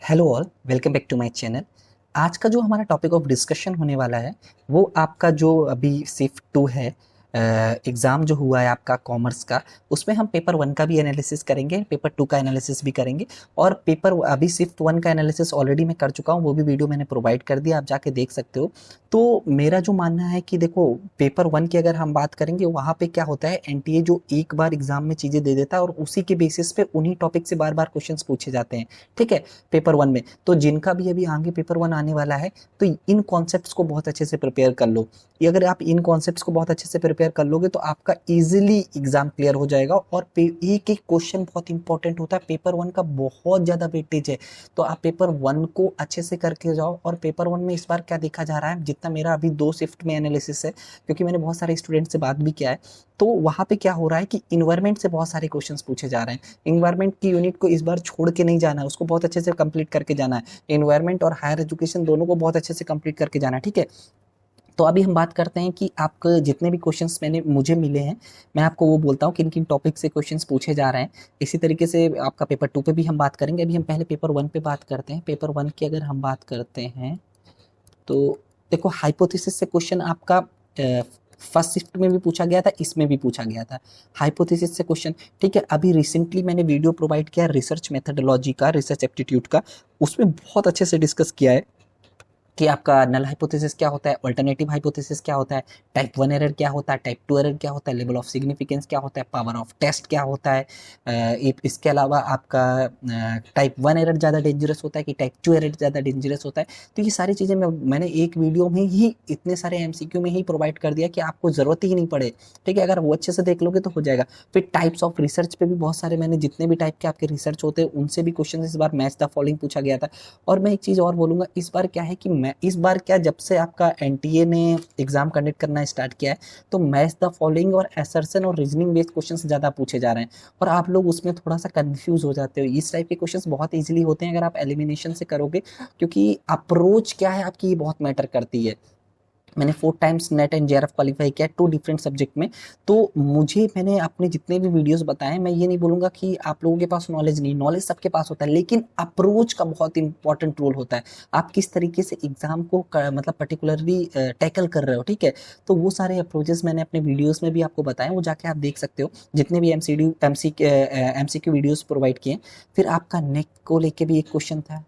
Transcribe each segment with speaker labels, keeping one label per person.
Speaker 1: Hello all, welcome back to my channel. आज का जो हमारा टॉपिक ऑफ डिस्कशन होने वाला है वो आपका जो अभी सिफ्ट टू है, एग्ज़ाम जो हुआ है आपका कॉमर्स का, उसमें हम पेपर वन का भी एनालिसिस करेंगे, पेपर टू का एनालिसिस भी करेंगे। और पेपर अभी सिफ्ट वन का एनालिसिस ऑलरेडी मैं कर चुका हूँ, वो भी वीडियो मैंने प्रोवाइड कर दिया, आप जाके देख सकते हो। तो मेरा जो मानना है कि देखो, पेपर वन की अगर हम बात करेंगे, वहाँ पे क्या होता है, एनटीए जो एक बार एग्जाम में चीज़ें दे देता है और उसी के बेसिस पे उन्हीं टॉपिक से बार बार क्वेश्चन पूछे जाते हैं। ठीक है, पेपर वन में तो जिनका भी अभी आगे पेपर वन आने वाला है, तो इन कॉन्सेप्ट्स को बहुत अच्छे से प्रिपेयर कर लो। ये अगर आप इन कॉन्सेप्ट्स को बहुत अच्छे से प्रिपेयर कर लोगे तो आपका इजीली एग्जाम क्लियर हो जाएगा। और एक एक क्वेश्चन बहुत इंपॉर्टेंट होता है, पेपर वन का बहुत ज़्यादा वेटेज है। तो आप पेपर वन को अच्छे से करके जाओ। और पेपर वन में इस बार क्या देखा जा रहा है, जितना मेरा अभी दो शिफ्ट में एनालिसिस है, क्योंकि मैंने बहुत सारे स्टूडेंट से बात भी किया है, तो वहाँ पे क्या हो रहा है कि इन्वायरमेंट से बहुत सारे क्वेश्चंस पूछे जा रहे हैं। इन्वायरमेंट की यूनिट को इस बार छोड़ के नहीं जाना है, उसको बहुत अच्छे से कंप्लीट करके जाना है। इन्वायरमेंट और हायर एजुकेशन दोनों को बहुत अच्छे से कंप्लीट करके जाना है। ठीक है, तो अभी हम बात करते हैं कि आपके जितने भी क्वेश्चंस मुझे मिले हैं, मैं आपको वो बोलता हूँ किन किन टॉपिक से क्वेश्चंस पूछे जा रहे हैं। इसी तरीके से आपका पेपर टू पे भी हम बात करेंगे। अभी हम पहले पेपर वन पे बात करते हैं। पेपर वन की अगर हम बात करते हैं तो देखो, हाइपोथेसिस से क्वेश्चन आपका फर्स्ट शिफ्ट में भी पूछा गया था, इसमें भी पूछा गया था हाइपोथेसिस से क्वेश्चन। ठीक है, अभी रिसेंटली मैंने वीडियो प्रोवाइड किया रिसर्च मेथडोलॉजी का, रिसर्च एप्टीट्यूड का, उसमें बहुत अच्छे से डिस्कस किया है कि आपका नल हाइपोथेसिस क्या होता है, अल्टरनेटिव हाइपोथेसिस क्या होता है, टाइप वन एरर क्या होता है, टाइप टू एरर क्या होता है, लेवल ऑफ सिग्निफिकेंस क्या होता है, पावर ऑफ टेस्ट क्या होता है। इसके अलावा आपका टाइप वन एरर ज़्यादा डेंजरस होता है कि टाइप टू एरर ज़्यादा डेंजरस होता है। तो ये सारी चीज़ें मैंने एक वीडियो में ही इतने सारे एमसीक्यू में ही प्रोवाइड कर दिया कि आपको ज़रूरत ही नहीं पड़े। ठीक है, अगर वो अच्छे से देख लोगे तो हो जाएगा। फिर टाइप्स ऑफ रिसर्च पे भी बहुत सारे, मैंने जितने भी टाइप के आपके रिसर्च होते हैं उनसे भी क्वेश्चन इस बार मैच द फॉलोइंग पूछा गया था। और मैं एक चीज़ और बोलूँगा, इस बार क्या है कि मैं इस बार क्या, जब से आपका एनटीए ने एग्जाम कंडक्ट करना स्टार्ट किया है, तो मैच द फॉलोइंग और असर्शन और रीजनिंग बेस्ड क्वेश्चंस ज़्यादा पूछे जा रहे हैं। और आप लोग उसमें थोड़ा सा कंफ्यूज हो जाते हो। इस टाइप के क्वेश्चंस बहुत इजीली होते हैं अगर आप एलिमिनेशन से करोगे, क्योंकि अप्रोच क्या है आपकी, ये बहुत मैटर करती है। मैंने 4 times net and JRF qualify किया 2 डिफरेंट सब्जेक्ट में। तो मैंने अपने जितने भी वीडियोस बताए, मैं ये नहीं बोलूँगा कि आप लोगों के पास नॉलेज नहीं, नॉलेज सबके पास होता है, लेकिन अप्रोच का बहुत इंपॉर्टेंट रोल होता है। आप किस तरीके से एग्जाम को मतलब पर्टिकुलरली टैकल कर रहे हो। ठीक है, तो वो सारे अप्रोचेस मैंने अपने वीडियोस में भी आपको बताए, वो जाके आप देख सकते हो, जितने भी एमसीक्यू वीडियोस प्रोवाइड किए। फिर आपका नेक को लेके भी एक क्वेश्चन था।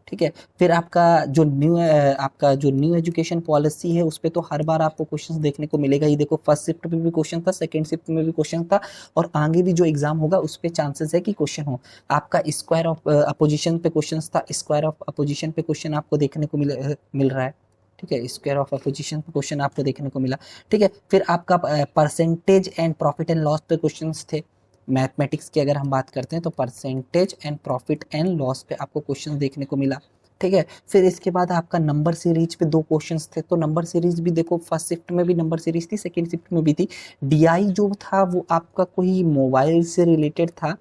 Speaker 1: ठीक है, फिर आपका जो न्यू एजुकेशन पॉलिसी है, उस पे तो हर बार आपको क्वेश्चंस देखने को मिलेगा ही। देखो, फर्स्ट शिफ्ट में भी क्वेश्चन था, सेकंड शिफ्ट में भी क्वेश्चन था, और आगे भी जो एग्जाम होगा उस पे चांसेस है कि क्वेश्चन हो। आपका स्क्वायर ऑफ अपोजिशन पे क्वेश्चन था, स्क्वायर ऑफ अपोजिशन पे क्वेश्चन आपको देखने को मिल रहा है। ठीक है, स्क्वायर ऑफ अपोजिशन पे क्वेश्चन आपको देखने को मिला। ठीक है, फिर आपका percentage and profit and loss पे क्वेश्चन थे। मैथमेटिक्स की अगर हम बात करते हैं तो percentage and profit and loss पे आपको क्वेश्चन देखने को मिला। ठीक है, फिर इसके बाद आपका नंबर सीरीज पे 2 क्वेश्चंस थे। तो नंबर सीरीज भी देखो, फर्स्ट शिफ्ट में भी नंबर सीरीज थी, सेकंड शिफ्ट में भी थी। डीआई जो था वो आपका कोई मोबाइल से रिलेटेड था,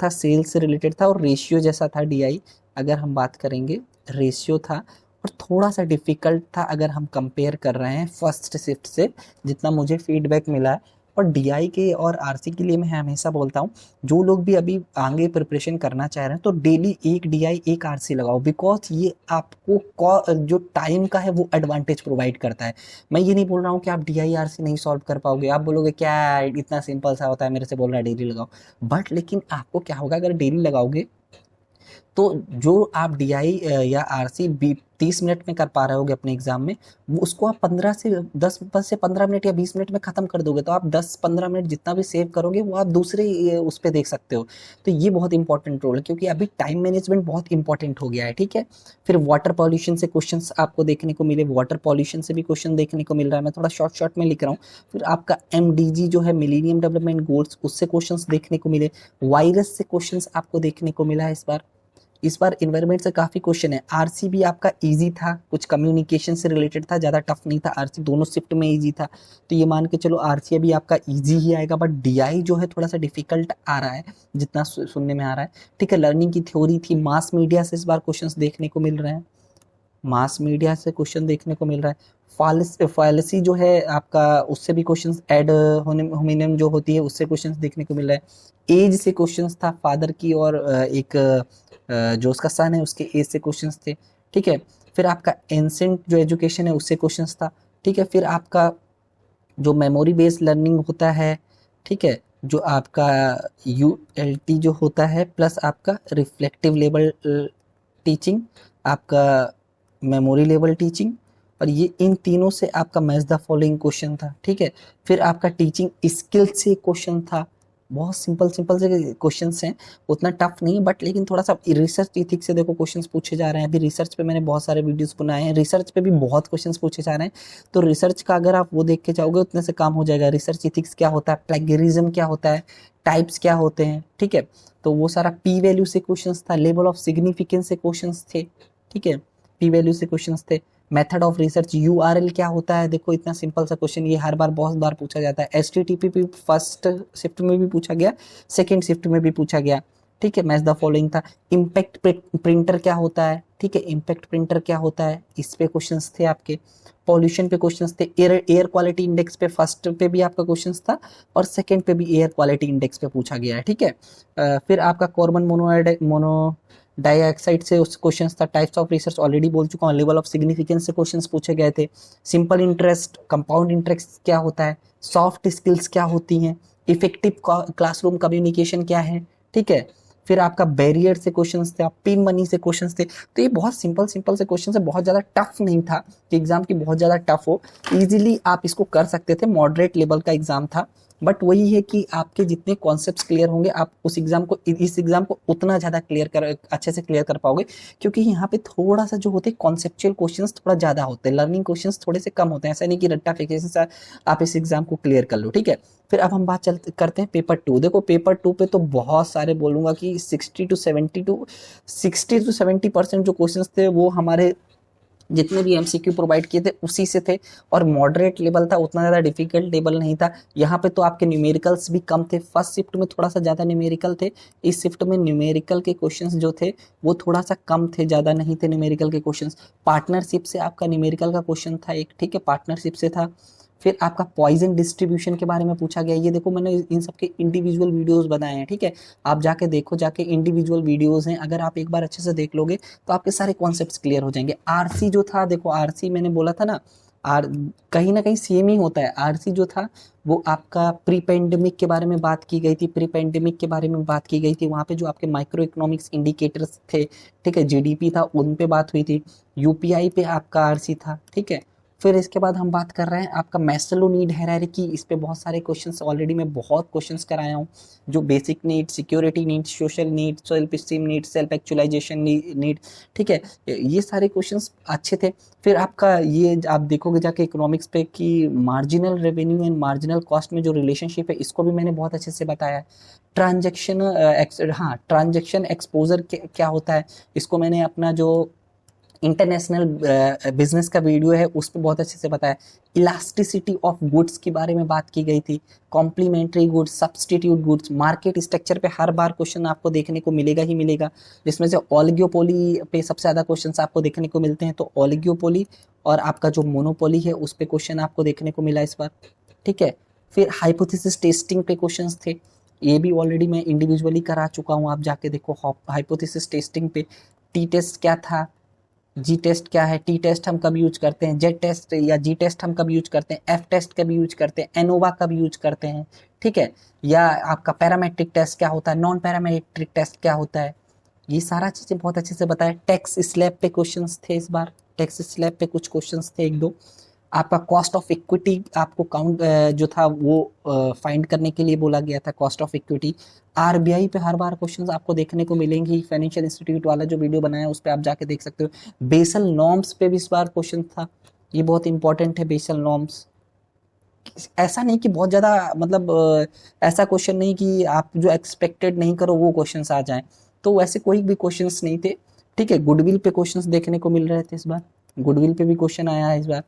Speaker 1: सेल से रिलेटेड था, और रेशियो जैसा था डीआई। अगर हम बात करेंगे, रेशियो था, और थोड़ा सा डिफिकल्ट था अगर हम कंपेयर कर रहे हैं फर्स्ट शिफ्ट से, जितना मुझे फीडबैक मिला है। और डीआई के और आरसी के लिए मैं हमेशा बोलता हूँ, जो लोग भी अभी आगे प्रिपरेशन करना चाह रहे हैं तो डेली एक डीआई एक आरसी लगाओ, बिकॉज ये आपको जो टाइम का है वो एडवांटेज प्रोवाइड करता है। मैं ये नहीं बोल रहा हूँ कि आप डीआई आरसी नहीं सॉल्व कर पाओगे, आप बोलोगे क्या इतना सिंपल सा होता है, मेरे से बोल रहा है डेली लगाओ। बट लेकिन आपको क्या होगा, अगर डेली लगाओगे तो जो आप डीआई या आरसी 30 मिनट में कर पा रहे होगे अपने एग्जाम में, वो उसको आप 10 से 15 मिनट या 20 मिनट में खत्म कर दोगे। तो आप 10-15 मिनट जितना भी सेव करोगे वो आप दूसरे उस पर देख सकते हो। तो ये बहुत इंपॉर्टेंट रोल है, क्योंकि अभी टाइम मैनेजमेंट बहुत इंपॉर्टेंट हो गया है। ठीक है, फिर वाटर पॉल्यूशन से क्वेश्चंस आपको देखने को मिले, वाटर पॉल्यूशन से भी क्वेश्चन देखने को मिल रहा है। मैं थोड़ा शॉर्ट में लिख रहा हूँ। फिर आपका एमडीजी जो है, मिलेनियम डेवलपमेंट गोल्स, उससे क्वेश्चंस देखने को मिले। वायरस से क्वेश्चंस आपको देखने को मिला है इस बार। इन्वायरमेंट से काफ़ी क्वेश्चन है। आरसी भी आपका इजी था, कुछ कम्युनिकेशन से रिलेटेड था, ज़्यादा टफ नहीं था। आरसी दोनों शिफ्ट में इजी था, तो ये मान के चलो आरसी अभी आपका इजी ही आएगा। बट डीआई जो है थोड़ा सा डिफिकल्ट आ रहा है, जितना सुनने में आ रहा है। ठीक है, लर्निंग की थ्योरी थी, मास मीडिया से इस बार क्वेश्चंस देखने को मिल रहे हैं। मास मीडिया से क्वेश्चन देखने को मिल रहा है। फालिसी जो है आपका, उससे भी क्वेश्चंस ऐड होमिनियम जो होती है उससे क्वेश्चंस देखने को मिल रहा है। एज से क्वेश्चंस था फादर की, और एक जो उसका सन है उसके एज से क्वेश्चंस थे। ठीक है, फिर आपका एंसेंट जो एजुकेशन है उससे क्वेश्चंस था। ठीक है, फिर आपका जो मेमोरी बेस्ड लर्निंग होता है, ठीक है, जो आपका यूएलटी जो होता है, प्लस आपका रिफ्लेक्टिव लेवल टीचिंग, आपका मेमोरी लेवल टीचिंग, और ये इन तीनों से आपका मैच द फॉलोइंग क्वेश्चन था। ठीक है, फिर आपका टीचिंग स्किल से क्वेश्चन था। बहुत सिंपल सिंपल से क्वेश्चंस हैं, उतना टफ नहीं है, बट लेकिन थोड़ा सा रिसर्च इथिक्स से देखो क्वेश्चंस पूछे जा रहे हैं। अभी रिसर्च पे मैंने बहुत सारे वीडियोस बनाए हैं, रिसर्च पे भी बहुत क्वेश्चंस पूछे जा रहे हैं। तो रिसर्च का अगर आप वो देख के जाओगे उतने से काम हो जाएगा। रिसर्च इथिक्स क्या होता है, प्लेगरिज्म क्या होता है, टाइप्स क्या होते हैं, ठीक है, तो वो सारा पी वैल्यू से क्वेश्चंस था, लेवल ऑफ सिग्निफिकेंस से क्वेश्चंस थे। ठीक है, पी वैल्यू से क्वेश्चंस थे। मेथड ऑफ रिसर्च, यूआरएल क्या होता है, देखो इतना सिंपल सा क्वेश्चन, ये हर बार बहुत बार पूछा जाता है। एचटीटीपी फर्स्ट शिफ्ट में भी पूछा गया, सेकंड शिफ्ट में भी पूछा गया। ठीक है, मैच द फॉलोइंग था। इम्पैक्ट प्रिंटर क्या होता है, ठीक है, इम्पैक्ट प्रिंटर क्या होता है, इस पे क्वेश्चंस थे आपके। पॉल्यूशन पे क्वेश्चंस थे। एयर क्वालिटी इंडेक्स पे फर्स्ट पे भी आपका क्वेश्चंस था, और सेकंड पे भी एयर क्वालिटी इंडेक्स पे पूछा गया है। ठीक है, फिर आपका कार्बन मोनो डाइऑक्साइड से उस क्वेश्चंस था। टाइप्स ऑफ रिसर्च ऑलरेडी बोल चुका हूँ। लेवल ऑफ सिग्निफिकेंस से क्वेश्चंस पूछे गए थे। सिंपल इंटरेस्ट, कंपाउंड इंटरेस्ट क्या होता है, सॉफ्ट स्किल्स क्या होती हैं, इफेक्टिव क्लासरूम कम्युनिकेशन क्या है। ठीक है, फिर आपका बैरियर से क्वेश्चंस थे, पिन मनी से क्वेश्चंस थे। तो ये बहुत सिंपल सिंपल से क्वेश्चन है, बहुत ज़्यादा टफ नहीं था कि एग्जाम की बहुत ज़्यादा टफ हो। इजीली आप इसको कर सकते थे, मॉडरेट लेवल का एग्जाम था। बट वही है कि आपके जितने कॉन्सेप्ट्स क्लियर होंगे, आप उस एग्जाम को, इस एग्जाम को उतना ज़्यादा अच्छे से क्लियर कर पाओगे, क्योंकि यहाँ पे थोड़ा सा जो होते हैं कॉन्सेप्चुअल क्वेश्चंस थोड़ा ज़्यादा होते हैं, लर्निंग क्वेश्चंस थोड़े से कम होते हैं। ऐसा नहीं कि रट्टा फेंके से आप इस एग्जाम को क्लियर कर लो। ठीक है, फिर अब हम बात करते हैं पेपर 2। देखो पेपर 2 पे तो बहुत सारे बोलूँगा कि 60 to 70% जो क्वेश्चंस थे वो हमारे जितने भी एमसीक्यू प्रोवाइड किए थे उसी से थे, और मॉडरेट लेवल था, उतना ज़्यादा डिफिकल्ट लेवल नहीं था। यहाँ पे तो आपके न्यूमेरिकल्स भी कम थे। फर्स्ट शिफ्ट में थोड़ा सा ज़्यादा न्यूमेरिकल थे, इस शिफ्ट में न्यूमेरिकल के क्वेश्चंस जो थे वो थोड़ा सा कम थे, ज़्यादा नहीं थे न्यूमेरिकल के क्वेश्चंस। पार्टनरशिप से आपका न्यूमेरिकल का क्वेश्चन था एक, ठीक है, पार्टनरशिप से था। फिर आपका पॉइजन डिस्ट्रीब्यूशन के बारे में पूछा गया। ये देखो मैंने इन सबके इंडिविजुअल वीडियोस बनाए हैं, ठीक है, आप जाके देखो, जाके इंडिविजुअल वीडियोस हैं, अगर आप एक बार अच्छे से देख लोगे तो आपके सारे कॉन्सेप्ट्स क्लियर हो जाएंगे। आरसी जो था, देखो आरसी मैंने बोला था ना, आर कहीं ना कहीं सेम ही होता है। आरसी जो था वो आपका प्री पेंडेमिक के बारे में बात की गई थी, प्री पेंडेमिक के बारे में बात की गई थी। वहाँ पे जो आपके माइक्रो इकोनॉमिक्स इंडिकेटर्स थे, ठीक है, जीडीपी था, उन पे बात हुई थी। यूपीआई पे आपका आरसी था, ठीक है। फिर इसके बाद हम बात कर रहे हैं आपका मैस्लो नीड हायरार्की। इस पे बहुत सारे क्वेश्चंस ऑलरेडी मैं बहुत क्वेश्चंस कराया हूँ, जो basic need, security need, social need, self esteem need, self actualisation need, ठीक है, ये सारे क्वेश्चंस अच्छे थे। फिर आपका ये आप देखोगे जाके इकोनॉमिक्स पे कि marginal revenue and marginal cost में जो रिलेशनशिप है, इसको भी मैंने बहुत अच्छे से बताया है। ट्रांजेक्शन एक्सपोजर क्या होता है, इसको मैंने अपना जो इंटरनेशनल बिजनेस का वीडियो है उस पर बहुत अच्छे से बताया। इलास्टिसिटी ऑफ गुड्स के बारे में बात की गई थी। Complementary goods, substitute goods, market structure पे हर बार क्वेश्चन आपको देखने को मिलेगा ही मिलेगा, जिसमें से ओलिगोपोली पे सबसे ज़्यादा क्वेश्चंस आपको देखने को मिलते हैं। तो ओलिगोपोली और आपका जो मोनोपोली है उस पर क्वेश्चन आपको देखने को मिला इस बार, ठीक है। फिर हाइपोथेसिस टेस्टिंग पे क्वेश्चंस थे, ये भी ऑलरेडी मैं इंडिविजुअली करा चुका हूँ, आप जाके देखो। हाइपोथेसिस टेस्टिंग पे टी टेस्ट क्या था, जी टेस्ट क्या है, टी टेस्ट हम कब यूज करते हैं, जेड टेस्ट या जी टेस्ट हम कब यूज करते हैं, एफ टेस्ट कब यूज करते हैं, एनोवा कब यूज करते हैं, ठीक है, या आपका पैरामेट्रिक टेस्ट क्या होता है, नॉन पैरामेट्रिक टेस्ट क्या होता है, ये सारा चीज़ें बहुत अच्छे से बताया। टैक्स स्लैब पे क्वेश्चंस थे इस बार, टैक्स स्लैब पे कुछ क्वेश्चंस थे एक दो। आपका कॉस्ट ऑफ इक्विटी आपको काउंट जो था वो फाइंड करने के लिए बोला गया था, कॉस्ट ऑफ इक्विटी। आरबीआई पे हर बार क्वेश्चंस आपको देखने को मिलेंगे, फाइनेंशियल इंस्टीट्यूट वाला जो वीडियो बनाया है उस पर आप जाके देख सकते हो। बेसल नॉर्म्स पे भी इस बार क्वेश्चन था, ये बहुत इंपॉर्टेंट है बेसल नॉर्म्स। ऐसा नहीं कि बहुत ज़्यादा मतलब ऐसा क्वेश्चन नहीं कि आप जो एक्सपेक्टेड नहीं करो वो क्वेश्चंस आ जाएं, तो वैसे कोई भी क्वेश्चंस नहीं थे, ठीक है। गुडविल पे क्वेश्चंस देखने को मिल रहे थे इस बार, गुडविल पे भी क्वेश्चन आया है इस बार,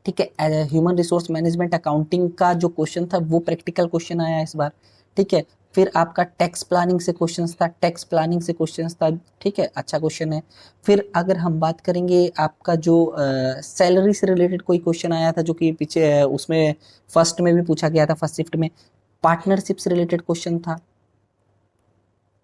Speaker 1: ठीक है। ह्यूमन रिसोर्स मैनेजमेंट अकाउंटिंग का जो क्वेश्चन था वो प्रैक्टिकल क्वेश्चन आया इस बार, ठीक है। फिर आपका टैक्स प्लानिंग से क्वेश्चंस था, टैक्स प्लानिंग से क्वेश्चंस था, ठीक है, अच्छा क्वेश्चन है। फिर अगर हम बात करेंगे आपका जो सैलरी से रिलेटेड कोई क्वेश्चन आया था जो कि पीछे उसमें फर्स्ट में भी पूछा गया था, फर्स्ट शिफ्ट में पार्टनरशिप से रिलेटेड क्वेश्चन था,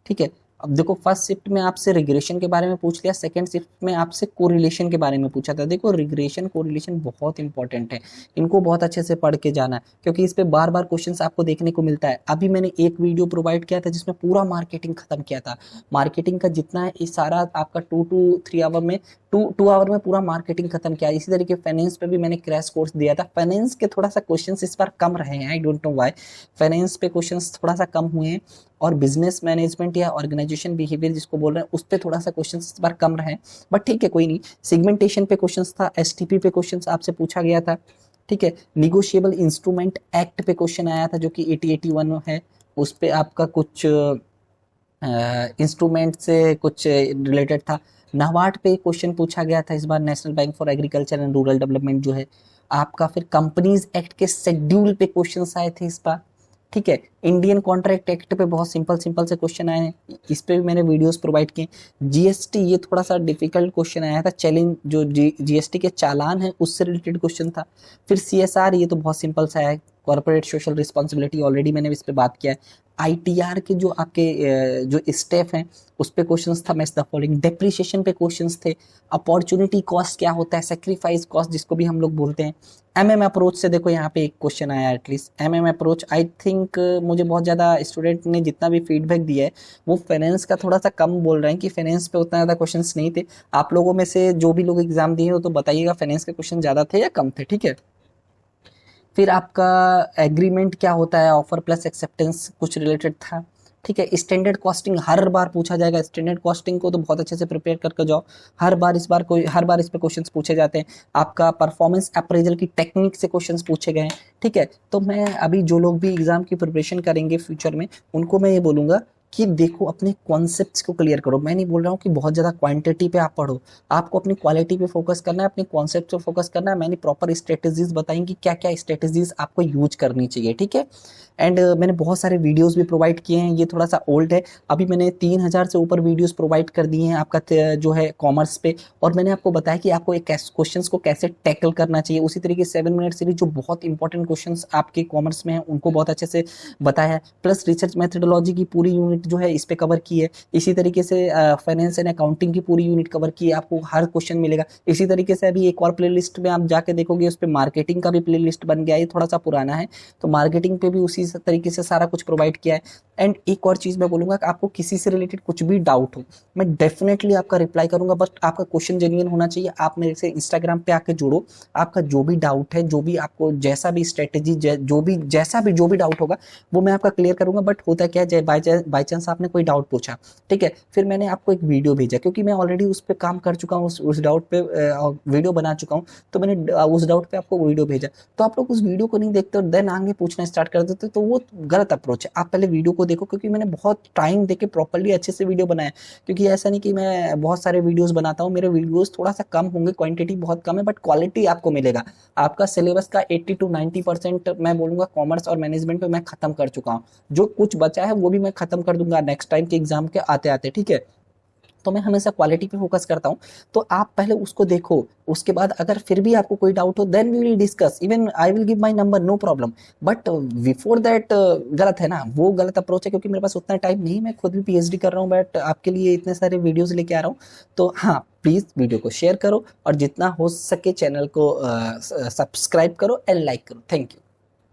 Speaker 1: ठीक है। अब देखो फर्स्ट शिफ्ट में आपसे रिग्रेशन के बारे में पूछ लिया, सेकंड शिफ्ट में आपसे कोरिलेशन के बारे में पूछा था। देखो रिग्रेशन कोरिलेशन बहुत इंपॉर्टेंट है, इनको बहुत अच्छे से पढ़ के जाना है क्योंकि इस पे बार बार क्वेश्चंस आपको देखने को मिलता है। अभी मैंने एक वीडियो प्रोवाइड किया था जिसमें पूरा मार्केटिंग खत्म किया था, मार्केटिंग का जितना है इस सारा आपका 2 to 3 आवर में 2 आवर में पूरा मार्केटिंग खत्म किया। इसी तरीके फाइनेंस पे भी मैंने क्रैश कोर्स दिया था। फाइनेंस के थोड़ा सा क्वेश्चंस इस बार कम रहे हैं, I don't know why, finance पे क्वेश्चंस थोड़ा सा कम हुए हैं और बिजनेस मैनेजमेंट या ऑर्गेनाइजेशन बिहेवियर जिसको बोल रहे हैं उस पर थोड़ा सा क्वेश्चन इस बार कम रहे, बट ठीक है कोई नहीं। सेगमेंटेशन पे क्वेश्चन था, एसटीपी पे क्वेश्चन आपसे पूछा गया था, ठीक है। निगोशिएबल इंस्ट्रूमेंट एक्ट पे क्वेश्चन आया था जो कि 8081 है, उस पे आपका कुछ इंस्ट्रूमेंट से कुछ रिलेटेड था। नाबार्ड पे क्वेश्चन पूछा गया था इस बार, national bank for agriculture and rural development जो है आपका। फिर कंपनीज एक्ट के शेड्यूल पे क्वेश्चंस आए थे इस बार, ठीक है। इंडियन कॉन्ट्रैक्ट एक्ट पे बहुत सिंपल सिंपल से क्वेश्चन आए हैं, इस पे भी मैंने वीडियोस प्रोवाइड किए। जीएसटी ये थोड़ा सा डिफिकल्ट क्वेश्चन आया था, चैलेंज जो जीएसटी के चालान है उससे रिलेटेड क्वेश्चन था। फिर सीएसआर ये तो बहुत सिंपल सा है, कॉर्पोरेट सोशल रिस्पॉन्सिबिलिटी, ऑलरेडी मैंने इस पे बात किया है। आईटीआर के जो आपके जो स्टेप हैं उस पे क्वेश्चंस था, मैच द फॉलोइंग। डेप्रिसिएशन पे क्वेश्चंस थे, अपॉर्चुनिटी कॉस्ट क्या होता है, सेक्रीफाइस कॉस्ट जिसको भी हम लोग बोलते हैं। एमएम अप्रोच से देखो यहाँ पे एक क्वेश्चन आया at least, MM approach I think मुझे बहुत ज़्यादा स्टूडेंट ने जितना भी फीडबैक दिया है वो फाइनेंस का थोड़ा सा कम बोल रहे हैं कि फाइनेंस पे उतना ज़्यादा क्वेश्चंस नहीं थे। आप लोगों में से जो भी लोग एग्जाम दिए हो तो बताइएगा फाइनेंस के क्वेश्चन ज़्यादा थे या कम थे, ठीक है। फिर आपका एग्रीमेंट क्या होता है, ऑफर प्लस एक्सेप्टेंस कुछ रिलेटेड था, ठीक है। स्टैंडर्ड कॉस्टिंग हर बार पूछा जाएगा, स्टैंडर्ड कॉस्टिंग को तो बहुत अच्छे से प्रिपेयर करके जाओ, हर बार हर बार इस पे क्वेश्चंस पूछे जाते हैं। आपका परफॉर्मेंस अप्रेजल की टेक्निक से क्वेश्चंस पूछे गए हैं, ठीक है। तो मैं अभी जो लोग भी एग्जाम की प्रिपरेशन करेंगे फ्यूचर में उनको मैं ये बोलूंगा कि देखो अपने कॉन्सेप्ट्स को क्लियर करो। मैं नहीं बोल रहा हूँ कि बहुत ज़्यादा क्वांटिटी पे आप पढ़ो, आपको अपनी क्वालिटी पे फोकस करना है, अपने कॉन्सेप्ट पे फोकस करना है। मैंने प्रॉपर स्ट्रेटेजीज बताई कि क्या क्या स्ट्रेटेजीज आपको यूज करनी चाहिए, ठीक है। एंड मैंने बहुत सारे वीडियोस भी प्रोवाइड किए हैं, ये थोड़ा सा ओल्ड है, अभी मैंने 3000 से ऊपर वीडियोस प्रोवाइड कर दिए हैं आपका जो है कॉमर्स पे, और मैंने आपको बताया कि आपको एक क्वेश्चंस को कैसे टैकल करना चाहिए। उसी तरीके 7 मिनट सीरीज जो बहुत इंपॉर्टेंट क्वेश्चंस आपके कॉमर्स में हैं उनको बहुत अच्छे से बताया है, प्लस रिसर्च मेथडोलॉजी की पूरी यूनिट जो है इस पे कवर की है। इसी तरीके से फाइनेंस एंड अकाउंटिंग की पूरी यूनिट कवर की है, आपको हर क्वेश्चन मिलेगा। इसी तरीके से अभी एक और प्ले लिस्ट में आप जाके देखोगे उस पर मार्केटिंग का भी प्ले लिस्ट बन गया है, ये थोड़ा सा पुराना है तो मार्केटिंग पे भी उसी तरीके से सारा कुछ प्रोवाइड किया है। एंड एक और चीज मैं बोलूंगा कि आपको किसी से रिलेटेड कुछ भी डाउट हो मैं डेफिनेटली आपका रिप्लाई करूंगा, बट आपका क्वेश्चन जेन्युइन होना चाहिए। आप मेरे से इंस्टाग्राम पे आके जुड़ो, आपका जो भी डाउट है, जो भी आपको जैसा भी स्ट्रेटेजी जो भी डाउट होगा वो मैं आपका क्लियर करूंगा। बट होता क्या है, बाई चांस आपने कोई डाउट पूछा, ठीक है, फिर मैंने आपको एक वीडियो भेजा क्योंकि मैं ऑलरेडी उस पर काम कर चुका हूँ, उस डाउट पे वीडियो बना चुका हूँ, तो मैंने उस डाउट पे आपको वीडियो भेजा, तो आप लोग उस वीडियो को नहीं देखते और देन आगे पूछना स्टार्ट कर देते, तो वो गलत अप्रोच है। आप पहले वीडियो को देखो क्योंकि मैंने बहुत टाइम देके प्रॉपर्ली अच्छे से वीडियो बनाया, क्योंकि ऐसा नहीं कि मैं बहुत सारे वीडियोस बनाता हूँ, मेरे वीडियोस थोड़ा सा कम होंगे, क्वांटिटी बहुत कम है बट क्वालिटी आपको मिलेगा। आपका सिलेबस का 80 to 90% मैं बोलूंगा कॉमर्स और मैनेजमेंट पे मैं खत्म कर चुका हूँ, जो कुछ बचा है वो भी मैं खत्म कर दूंगा नेक्स्ट टाइम के एग्जाम के आते आते, ठीक है। तो मैं हमेशा क्वालिटी पे फोकस करता हूँ, तो आप पहले उसको देखो, उसके बाद अगर फिर भी आपको कोई डाउट हो then we will discuss, even I will give my number, no problem. But before that गलत है ना, वो गलत अप्रोच है क्योंकि मेरे पास उतना टाइम नहीं, मैं खुद भी पीएचडी कर रहा हूँ बट आपके लिए इतने सारे वीडियोस लेके आ रहा हूँ। तो हाँ प्लीज़ वीडियो को शेयर करो और जितना हो सके चैनल को सब्सक्राइब करो एंड लाइक करो। Thank you.